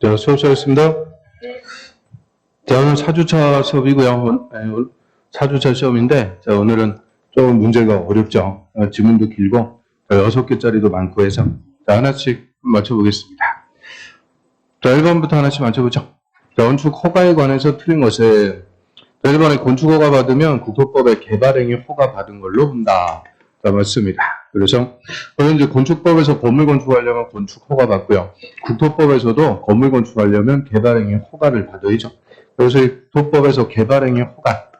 자, 수업 시작하겠습니다. 자, 오늘 4주차 수업이고요. 4주차 시험인데, 자, 오늘은 좀 문제가 어렵죠. 지문도 길고, 6개짜리도 많고 해서, 자, 하나씩 맞춰보겠습니다. 자, 1번부터 하나씩 맞춰보죠. 자, 건축 허가에 관해서 틀린 것은, 자, 1번에 건축 허가 받으면 국토법의 개발행위 허가 받은 걸로 본다. 자, 맞습니다. 그래서, 저는 이제 건축법에서 건물 건축하려면 건축 허가 받고요. 국토법에서도 건물 건축하려면 개발행위 허가를 받아야죠. 그래서 이 국토법에서 개발행위 허가.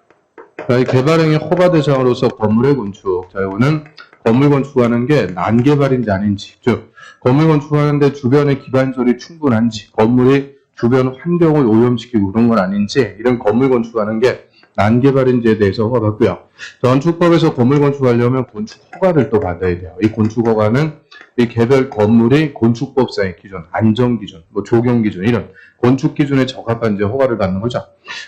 자, 이 개발행위 허가 대상으로서 건물의 건축. 자, 이거는 건물 건축하는 게 난개발인지 아닌지. 즉, 건물 건축하는데 주변의 기반시설이 충분한지, 건물이 주변 환경을 오염시키고 그런 건 아닌지, 이런 건물 건축하는 게 난개발인지에 대해서 허가 받고요. 건축법에서 건물 건축하려면 건축 허가를 또 받아야 돼요. 이 건축 허가는 이 개별 건물이 건축법상의 기준, 안전 기준, 조경 기준 이런 건축 기준에 적합한지 허가를 받는 거죠.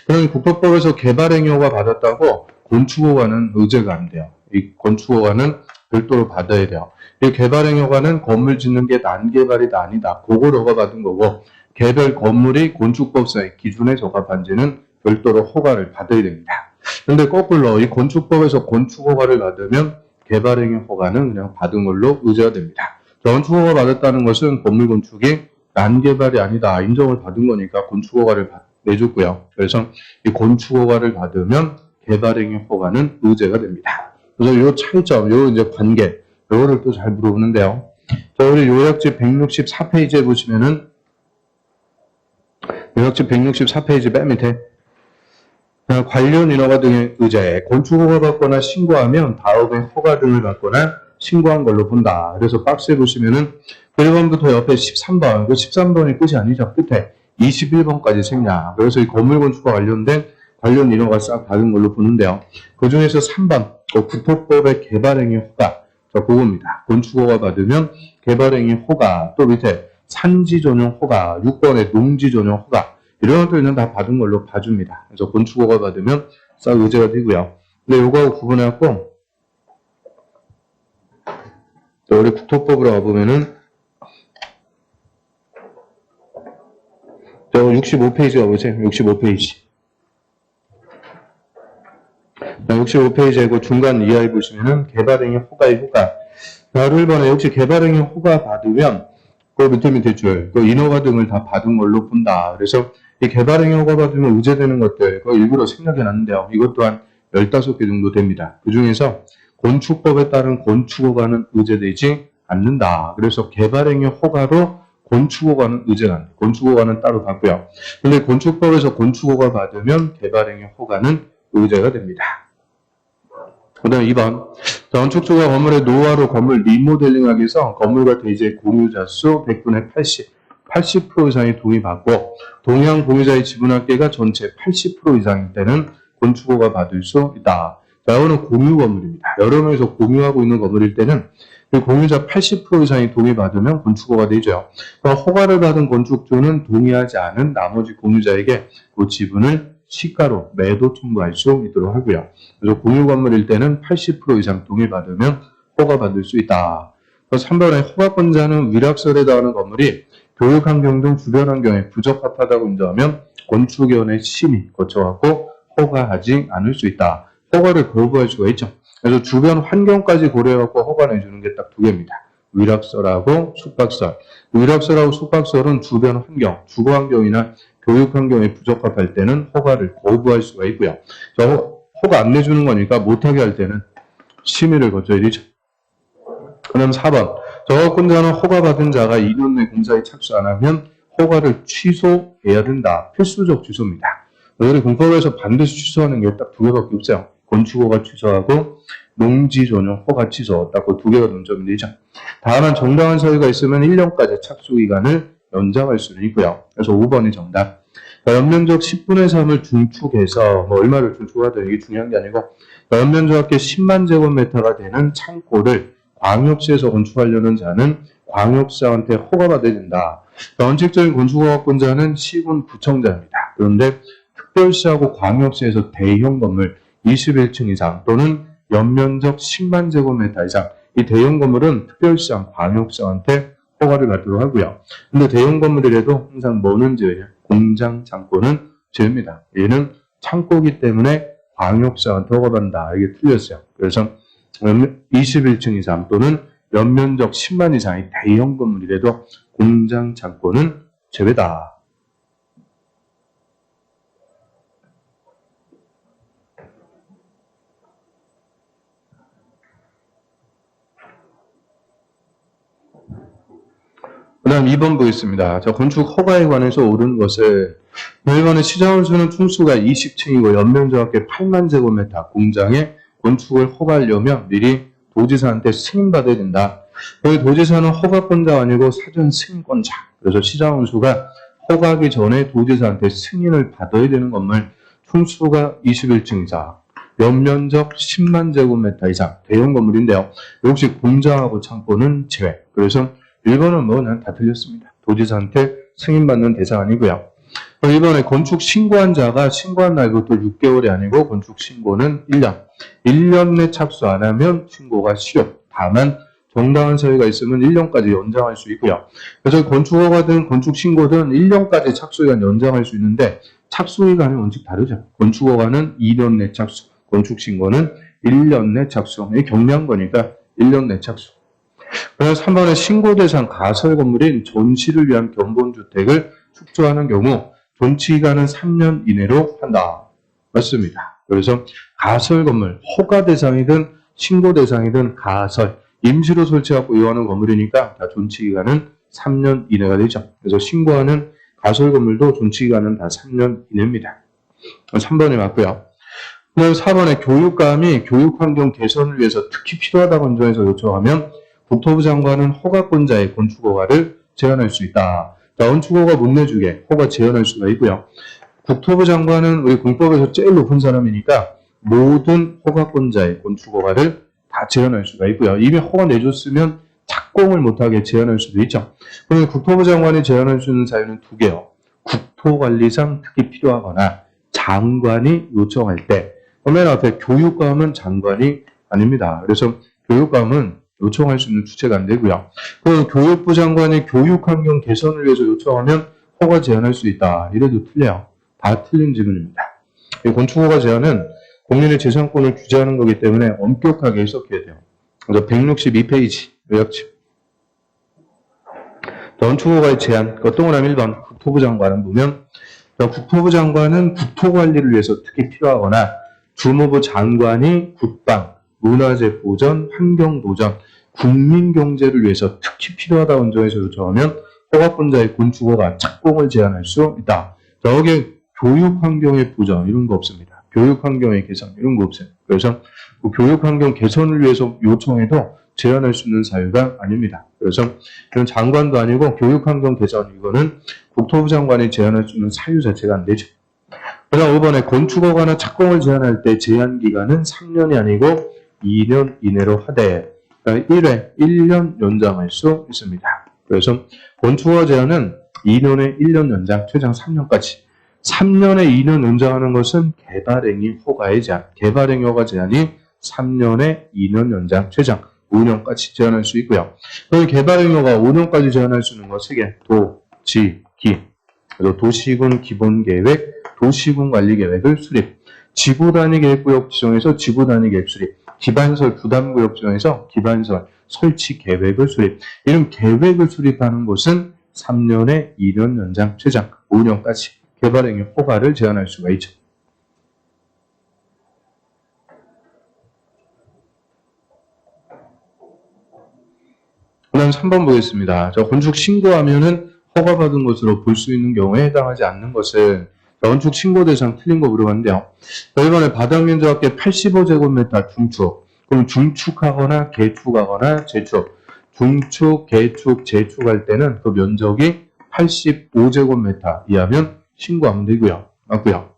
그럼 국토법에서 개발행위 허가 받았다고 건축 허가는 의제가 안 돼요. 이 건축 허가는 별도로 받아야 돼요. 이 개발행위 허가는 건물 짓는 게 난개발이다 아니다. 그걸 허가 받은 거고 개별 건물이 건축법상의 기준에 적합한지는 별도로 허가를 받아야 됩니다. 그런데 거꾸로 이 건축법에서 건축 허가를 받으면 개발행위 허가는 그냥 받은 걸로 의제가 됩니다. 건축 허가 받았다는 것은 건물 건축이 난개발이 아니다 인정을 받은 거니까 건축 허가를 내줬고요. 그래서 이 건축 허가를 받으면 개발행위 허가는 의제가 됩니다. 그래서 이 차이점, 이 이제 관계, 이거를 또 잘 물어보는데요. 자, 우리 요약지 164페이지에 보시면은 요약지 164페이지 맨 밑에 관련 인허가 등의 의제에 건축 허가 받거나 신고하면 다음에 허가 등을 받거나 신고한 걸로 본다. 그래서 박스에 보시면은 1번부터 옆에 13번, 그 13번이 끝이 아니죠. 끝에 21번까지 생략. 그래서 이 건물 건축과 관련된 관련 인허가 싹 받은 걸로 보는데요. 그 중에서 3번, 국토법의 개발행위 허가. 자, 그겁니다. 건축 허가 받으면 개발행위 허가. 또 밑에 산지 전용 허가, 6번의 농지 전용 허가. 이런 것들은 다 받은 걸로 봐줍니다. 그래서 건축 허가 받으면 싹 의제가 되고요. 근데 요거하고 구분해갖고, 우리 국토법으로 가보면은, 65페이지 가보세요. 65페이지. 65페이지에 그 중간 이하에 보시면은 개발행위 허가의 허가. 1번에 역시 개발행위 허가 받으면 그 밑에 줄, 그 인허가 등을 다 받은 걸로 본다. 그래서 이 개발행위 허가 받으면 의제되는 것들, 그 일부러 생략해 놨는데요. 이것 또한 15개 정도 됩니다. 그 중에서 건축법에 따른 건축 허가는 의제되지 않는다. 그래서 개발행위 허가로 건축 허가는 의제가 안 돼. 건축 허가는 따로 받고요. 근데 건축법에서 건축 허가 받으면 개발행위 허가는 의제가 됩니다. 그 다음에 2번. 건축주가 건물의 노후화로 건물 리모델링하기 위해서 건물과 대지의 공유자 수 100분의 80% 이상이 동의받고 동의한 공유자의 지분합계가 전체 80% 이상일 때는 건축허가 받을 수 있다. 자, 이거는 공유 건물입니다. 여러 명이서 공유하고 있는 건물일 때는 그 공유자 80% 이상이 동의받으면 건축허가 되죠. 허가를 받은 건축주는 동의하지 않은 나머지 공유자에게 그 지분을 시가로 매도 청구할 수 있도록 하고요. 그래서 공유 건물일 때는 80% 이상 동의받으면 허가받을 수 있다. 3번에 허가권자는 위락설에 해당하는 건물이 교육환경 등 주변 환경에 부적합하다고 인정하면 건축위원회 심의 거쳐갖고 허가하지 않을 수 있다. 허가를 거부할 수가 있죠. 그래서 주변 환경까지 고려해갖고 허가 내주는 게 딱 두 개입니다. 위락설하고 숙박설. 위락설하고 숙박설은 주변 환경, 주거 환경이나 교육 환경에 부적합할 때는 허가를 거부할 수가 있고요. 허가 안 내주는 거니까 못하게 할 때는 심의를 거쳐야 되죠. 그다음 4번. 허가권자는 허가받은 자가 2년 내 공사에 착수 안 하면 허가를 취소해야 된다. 필수적 취소입니다. 우리 공법에서 반드시 취소하는 게 딱 두 개밖에 없어요. 건축허가 취소하고 농지 전용 허가 취소. 딱 그 두 개가 논점이 되죠. 다만 정당한 사유가 있으면 1년까지 착수 기간을 연장할 수는 있고요. 그래서 5번이 정답. 연면적 10분의 3을 중축해서 얼마를 중축하든 이게 중요한 게 아니고 연면적 합계 10만 제곱미터가 되는 창고를 광역시에서 건축하려는 자는 광역시한테 허가받아야 된다. 원칙적인 건축허가권자는 시군 구청장입니다. 그런데 특별시하고 광역시에서 대형 건물 21층 이상 또는 연면적 10만 제곱미터 이상 이 대형 건물은 특별시장, 광역시한테 허가를 받도록 하고요. 근데 대형 건물이라도 항상 뭐는 제외냐? 공장, 창고는 제외입니다. 얘는 창고기 때문에 광역시장한테 허가받는다. 이게 틀렸어요. 그래서 21층 이상 또는 연면적 10만 이상의 대형 건물이라도 공장, 창고는 제외다. 그 다음 2번 보겠습니다. 자, 건축 허가에 관해서 옳은 것을 1번에 시장원수는 총수가 20층이고 연면적 합계 8만 제곱미터 공장에 건축을 허가하려면 미리 도지사한테 승인받아야 된다. 여기 도지사는 허가권자가 아니고 사전 승인권자. 그래서 시장원수가 허가하기 전에 도지사한테 승인을 받아야 되는 건물 총수가 21층 이상, 연면적 10만 제곱미터 이상 대형 건물인데요. 역시 공장하고 창고는 제외. 그래서 1번은 뭐 난 다 틀렸습니다. 도지사한테 승인받는 대상 아니고요. 1번에 건축 신고한 자가 신고한 날부터 6개월이 아니고 건축 신고는 1년. 1년 내 착수 안 하면 신고가 실효. 다만 정당한 사유가 있으면 1년까지 연장할 수 있고요. 그래서 건축허가든 건축 신고든 1년까지 착수기간 연장할 수 있는데 착수기간이 원칙 다르죠. 건축허가는 2년 내 착수, 건축 신고는 1년 내 착수. 이게 경미한 거니까 1년 내 착수. 그래서 3번에 신고 대상 가설 건물인 전시를 위한 견본주택을 축조하는 경우 존치기간은 3년 이내로 한다. 맞습니다. 그래서 가설 건물, 허가 대상이든 신고 대상이든 가설, 임시로 설치하고 이용하는 건물이니까 다 존치기간은 3년 이내가 되죠. 그래서 신고하는 가설 건물도 존치기간은 다 3년 이내입니다. 3번이 맞고요. 그다음 4번에 교육감이 교육환경 개선을 위해서 특히 필요하다고 인정해서 요청하면 국토부 장관은 허가권자의 건축허가를 제한할 수 있다. 자, 건축허가 못 내주게 허가 제한할 수가 있고요. 국토부 장관은 우리 공법에서 제일 높은 사람이니까 모든 허가권자의 건축허가를 다 제한할 수가 있고요. 이미 허가 내줬으면 착공을 못하게 제한할 수도 있죠. 그러면 국토부 장관이 제한할 수 있는 사유는 두 개요. 국토관리상 특히 필요하거나 장관이 요청할 때. 맨 앞에 교육감은 장관이 아닙니다. 그래서 교육감은 요청할 수 있는 주체가 안 되고요. 그럼 교육부 장관이 교육환경 개선을 위해서 요청하면 허가 제한할 수 있다. 이래도 틀려요. 다 틀린 질문입니다. 건축허가 제한은 국민의 재산권을 규제하는 거기 때문에 엄격하게 해석해야 돼요. 그래서 162페이지 요약집. 건축허가의 제한, 동그라미 1번 국토부 장관은 보면 국토부 장관은 국토관리를 위해서 특히 필요하거나 주무부 장관이 국방, 문화재 보전, 환경 보전, 국민 경제를 위해서 특히 필요하다고 인정해서 요청하면 허가권자의 건축허가 착공을 제한할 수 있다. 자, 여기에 교육 환경의 보전 이런 거 없습니다. 교육 환경의 개선 이런 거 없어요. 그래서 그 교육 환경 개선을 위해서 요청해도 제한할 수 있는 사유가 아닙니다. 그래서 이런 장관도 아니고 교육 환경 개선 이거는 국토부 장관이 제한할 수 있는 사유 자체가 안 되죠. 그다음 5번에 건축허가나 착공을 제한할 때 제한 기간은 3년이 아니고 2년 이내로 하되 1회 1년 연장할 수 있습니다. 그래서 건축허가 제한은 2년에 1년 연장, 최장 3년까지. 3년에 2년 연장하는 것은 개발행위 허가의 제한, 개발행위 허가 제한이 3년에 2년 연장, 최장 5년까지 제한할 수 있고요. 그럼 개발행위 허가 5년까지 제한할 수 있는 거 3개, 도, 지, 기. 그래서 도시군 기본계획, 도시군 관리계획을 수립, 지구단위계획구역 지정해서 지구단위계획 수립, 기반설 부담구역 지정해서 기반설 설치 계획을 수립. 이런 계획을 수립하는 곳은 3년에 2년 연장, 최장 5년까지 개발행위 허가를 제한할 수가 있죠. 그다음 3번 보겠습니다. 건축 신고하면은 허가받은 것으로 볼 수 있는 경우에 해당하지 않는 것은 건축 신고 대상 틀린 거 물어봤는데요. 이번에 바닥 면적 합계 85제곱미터 중축. 그럼 중축하거나 개축하거나 재축. 중축, 개축, 재축할 때는 그 면적이 85제곱미터 이하면 신고하면 되고요. 맞고요.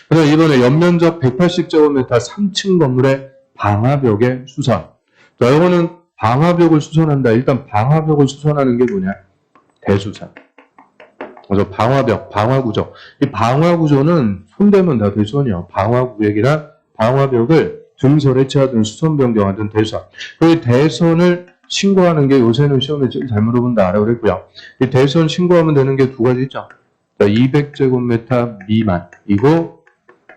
그다음 이번에 연면적 180제곱미터 3층 건물의 방화벽의 수선. 자, 이거는 방화벽을 수선한다. 일단 방화벽을 수선하는 게 뭐냐? 대수선. 그래서 방화벽, 방화구조. 이 방화구조는 손대면 다 대수선이요. 방화구역이나 방화벽을 증설해체하든 수선 변경하든 대수선. 그 대선을 신고하는 게 요새는 시험에 제일 잘 물어본다라고 그랬고요. 이 대선 신고하면 되는 게 두 가지 있죠. 200제곱미터 미만이고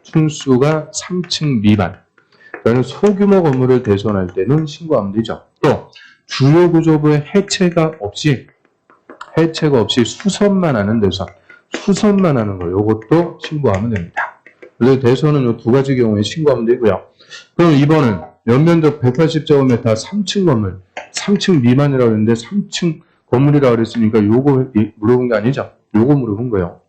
층수가 3층 미만. 그러니까 소규모 건물을 대선할 때는 신고하면 되죠. 또 주요 구조부의 해체가 없이 수선만 하는 대선, 수선만 하는 거 요것도 신고하면 됩니다. 그래서 대선은 이 두 가지 경우에 신고하면 되고요. 그럼 이번은 연면적 180제곱미터 3층 건물, 3층 미만이라고 했는데 3층 건물이라고 그랬으니까 요거 물어본 게 아니죠. 요거 물어본 거예요.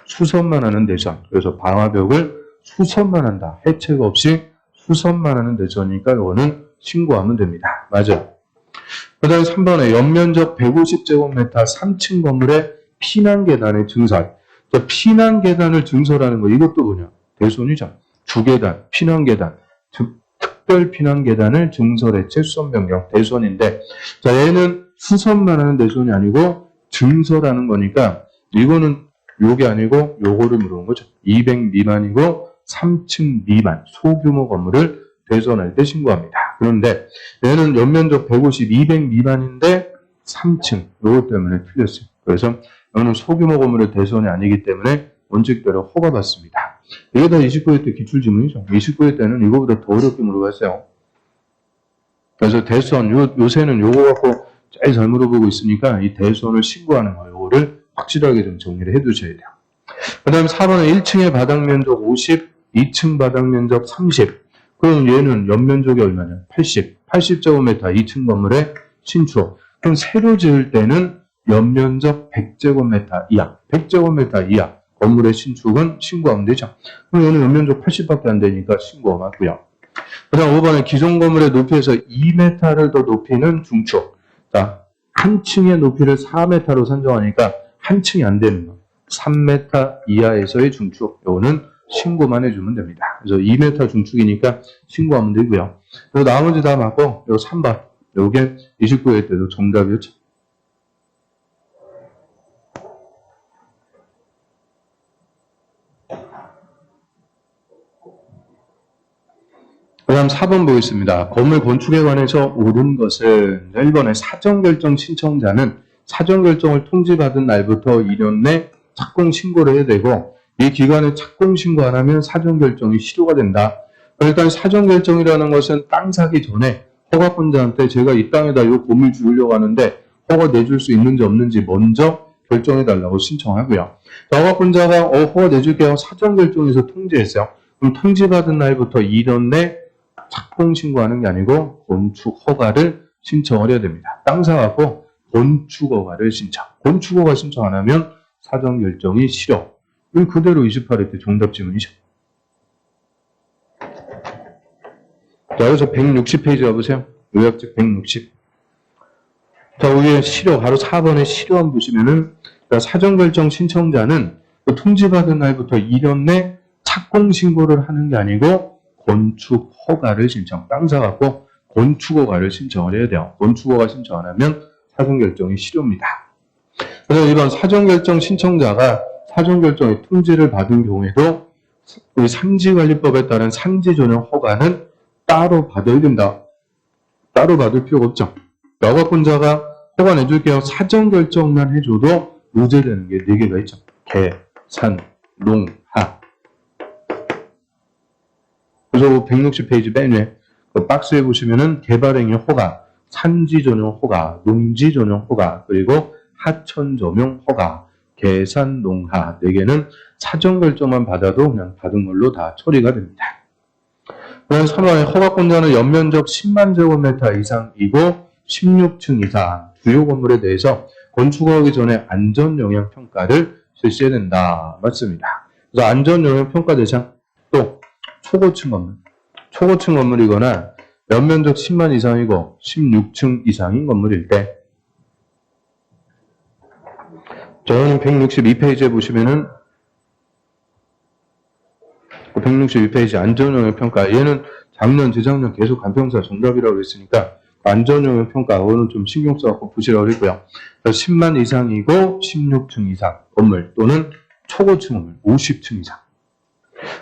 수선만 하는 대선. 그래서 방화벽을 수선만 한다. 해체가 없이 수선만 하는 대선이니까 요거는 신고하면 됩니다. 맞아요. 그 다음에 3번에 연면적 150제곱미터 3층 건물의 피난계단의 증설. 피난계단을 증설하는 거 이것도 뭐냐? 대손이죠. 주계단, 피난계단, 특별 피난계단을 증설해체 수선 변경 대손인데, 자 얘는 수선만 하는 대손이 아니고 증설하는 거니까 이거는 요게 아니고 요거를 물어본 거죠. 200 미만이고 3층 미만 소규모 건물을 대손할 때 신고합니다. 그런데 얘는 연면적 150, 200 미만인데 3층 요거 때문에 틀렸어요. 그래서 이거는 소규모 건물의 대손이 아니기 때문에 원칙대로 허가받습니다. 이게 다 29회 때 기출지문이죠. 29회 때는 이거보다 더 어렵게 물어봤어요. 그래서 대선, 요새는 요거 갖고 제일 잘 물어보고 있으니까 이 대선을 신고하는 거, 요거를 확실하게 좀 정리를 해 두셔야 돼요. 그 다음에 4번은 1층의 바닥 면적 50, 2층 바닥 면적 30. 그럼 얘는 연면적이 얼마냐? 80. 80제곱미터 2층 건물의 신축. 그럼 새로 지을 때는 연면적 100제곱미터 이하, 100제곱미터 이하 건물의 신축은 신고하면 되죠. 그럼 얘는 연면적 80밖에 안 되니까 신고가 맞고요. 그 다음 5번에 기존 건물의 높이에서 2m를 더 높이는 중축. 자, 한 층의 높이를 4m로 산정하니까 한 층이 안 되는 거. 3m 이하에서의 중축. 요거는 신고만 해주면 됩니다. 그래서 2m 중축이니까 신고하면 되고요. 그리고 나머지 다 맞고, 요 3번. 요게 29회 때도 정답이었죠. 그 다음 4번 보겠습니다. 건물 건축에 관해서 옳은 것은 1번에 사전결정 신청자는 사전결정을 통지받은 날부터 2년 내 착공 신고를 해야 되고 이 기간에 착공 신고 안 하면 사전결정이 실효가 된다. 일단 사전결정이라는 것은 땅 사기 전에 허가권자한테 제가 이 땅에다 이 건물 지으려고 하는데 허가 내줄 수 있는지 없는지 먼저 결정해달라고 신청하고요. 허가권자가 허가 내줄게요. 사전결정에서 통지했어요. 그럼 통지받은 날부터 2년 내 착공 신고하는 게 아니고 건축 허가를 신청을 해야 됩니다. 땅 사갖고 건축 허가를 신청. 건축 허가 신청 안 하면 사전 결정이 실효. 이건 그대로 28회 때 정답 지문이죠. 자, 여기서 160페이지 가보세요. 요약책 160. 자, 위에 실효, 바로 4번에 실효한 보시면은 사전 결정 신청자는 통지받은 날부터 2년 내 착공 신고를 하는 게 아니고 건축 허가를 신청, 땅 사갖고 건축 허가를 신청을 해야 돼요. 건축 허가 신청 안 하면 사전 결정이 실효입니다. 그래서 이런 사전 결정 신청자가 사전 결정의 통지를 받은 경우에도 우리 산지관리법에 따른 산지 전용 허가는 따로 받아야 된다. 따로 받을 필요가 없죠. 허가권자가 허가 내줄게요. 사전 결정만 해줘도 유죄되는 게 4개가 있죠. 개, 산, 농, 하. 그래서 160페이지 맨 위에 그 박스에 보시면은 개발행위 허가, 산지 전용 허가, 농지 전용 허가, 그리고 하천 전용 허가, 계산 농하 4개는 사전 결정만 받아도 그냥 받은 걸로 다 처리가 됩니다. 그다음 3번에 허가권자는 연면적 10만 제곱미터 이상이고 16층 이상 주요 건물에 대해서 건축하기 전에 안전영향평가를 실시해야 된다. 맞습니다. 그래서 안전영향평가 대상 또 초고층 건물, 초고층 건물이거나 연면적 10만 이상이고 16층 이상인 건물일 때 저는 162페이지에 보시면은 162페이지 안전영향평가 얘는 작년, 재작년 계속 간평사 정답이라고 그랬으니까 안전영향평가 그거는 좀 신경 써갖고 보시라고 그랬고요. 10만 이상이고 16층 이상 건물 또는 초고층 건물 50층 이상.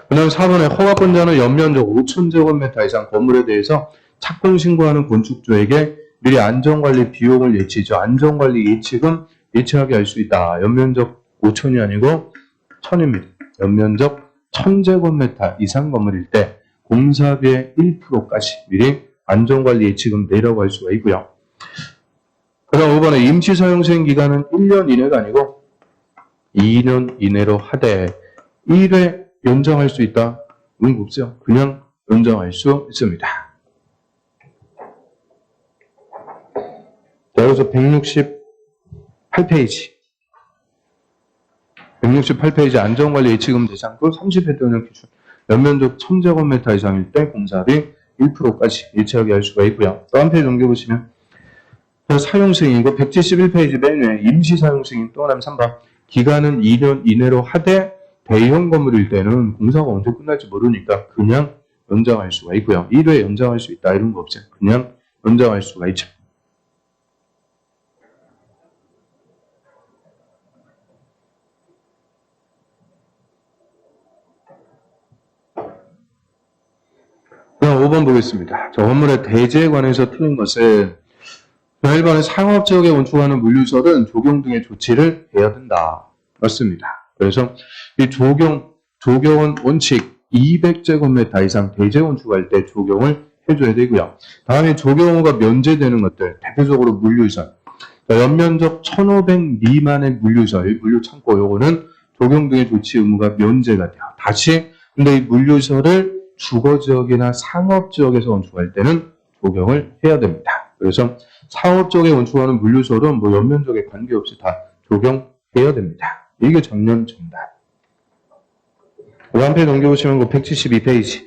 그 다음 4번에 허가권자는 연면적 5,000제곱미터 이상 건물에 대해서 착공 신고하는 건축주에게 미리 안전관리 비용을 예치죠. 안전관리 예치금 예치하게 할 수 있다. 연면적 5천이 아니고 1000입니다. 연면적 1000제곱미터 이상 건물일 때 공사비의 1%까지 미리 안전관리 예치금 내라고 할 수가 있고요. 그다음 5번에 임시사용시행 기간은 1년 이내가 아니고 2년 이내로 하되 1회 연장할 수 있다. 의무 없어요. 그냥 연장할 수 있습니다. 자, 여기서 168페이지. 168페이지 안전관리 예치금 대상도 30회 기준 연면적 1000제곱미터 이상일 때 공사비 1%까지 예치하게 할 수가 있고요. 또 한 페이지 넘겨보시면 사용승인이고 171페이지 맨 위에 임시사용승인 또 하나는 3번 기간은 2년 이내로 하되 대형 건물일 때는 공사가 언제 끝날지 모르니까 그냥 연장할 수가 있고요. 1회 연장할 수 있다 이런 거 없어요. 그냥 연장할 수가 있죠. 그럼 5번 보겠습니다. 저 건물의 대지에 관해서 틀린 것은 1번에 상업지역에 건축하는 물류설은 조경 등의 조치를 해야 된다. 맞습니다. 그래서 이 조경은 원칙 200제곱미터 이상 대지 건축할 때 조경을 해줘야 되고요. 다음에 조경호가 면제되는 것들, 대표적으로 물류설. 연면적 1500 미만의 물류설, 물류창고 요거는 조경 등의 조치 의무가 면제가 돼요. 다시 근데 이 물류설을 주거지역이나 상업지역에서 건축할 때는 조경을 해야 됩니다. 그래서 상업지역에 건축하는 물류설은 뭐 연면적에 관계없이 다 조경해야 됩니다. 이게 정년 정답. 한 페이지 넘겨보시면 그 172페이지.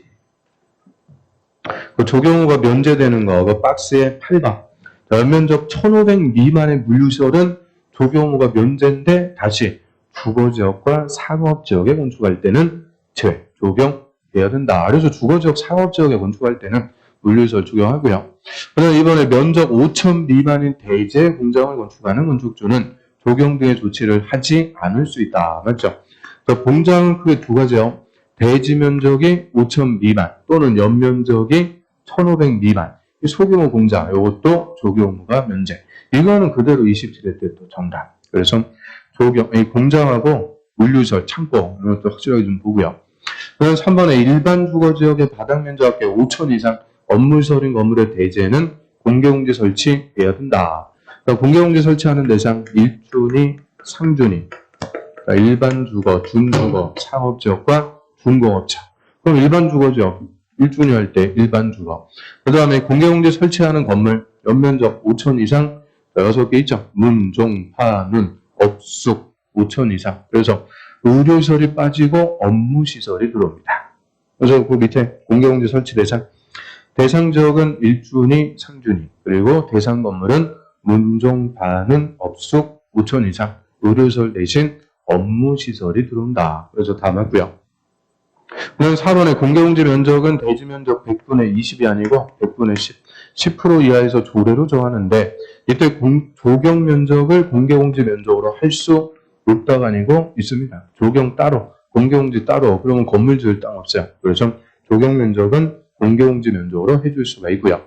그 조경호가 면제되는 거, 그 박스에 8번. 연면적 1500 미만의 물류설은 조경호가 면제인데 다시 주거지역과 상업지역에 건축할 때는 조경해야 된다. 그래서 주거지역, 상업지역에 건축할 때는 물류설 적용하고요. 그다음 이번에 면적 5천 미만인 대제 공장을 건축하는 건축주는 조경 등의 조치를 하지 않을 수 있다. 맞죠? 공장은 크게 두 가지요. 대지 면적이 5천 미만 또는 연면적이 1,500 미만. 소규모 공장 이것도 조경무가 면제. 이거는 그대로 27회 때 또 정답. 그래서 조경, 이 공장하고 물류설, 창고 이것도 확실하게 좀 보고요. 그다음 3번에 일반 주거지역의 바닥 면적 5천 이상 업무설인 건물의 대지에는 공개공지 설치해야 된다. 그러니까 공개공지 설치하는 대상 1준위, 상준위. 그러니까 일반 주거, 준주거, 상업지역과 중공업체. 그럼 일반 주거지역 1준위 할 때 일반 주거. 그 다음에 공개공지 설치하는 건물 연면적 5천 이상 6개 있죠. 문, 종, 파, 눈, 업숙 5천 이상. 그래서 의료시설이 빠지고 업무시설이 들어옵니다. 그래서 그 밑에 공개공지 설치 대상 지역은 1준위, 상준위, 그리고 대상 건물은 문종, 반은, 업숙 5천 이상, 의료시설 대신 업무시설이 들어온다. 그래서 다 맞고요. 그다음 4번의 공개공지 면적은 대지 면적 100분의 20이 아니고 100분의 10, 10% 이하에서 조례로 정하는데 이때 조경 면적을 공개공지 면적으로 할 수 없다가 아니고 있습니다. 조경 따로, 공개공지 따로, 그러면 건물 지을 땅 없어요. 그래서 조경 면적은 공개공지 면적으로 해줄 수가 있고요.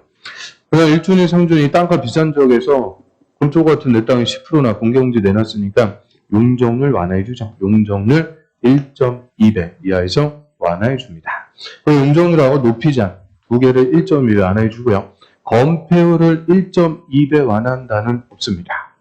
그다음 1준위, 상준위 땅값 비싼 지역에서 금쪽 같은 내 땅이 10%나 공개공지 내놨으니까 용적률 완화해주죠. 용적률 1.2배 이하에서 완화해줍니다. 그리고 용적률하고 높이장 두 개를 1.2배 완화해주고요. 건폐율을 1.2배 완화한다는 없습니다.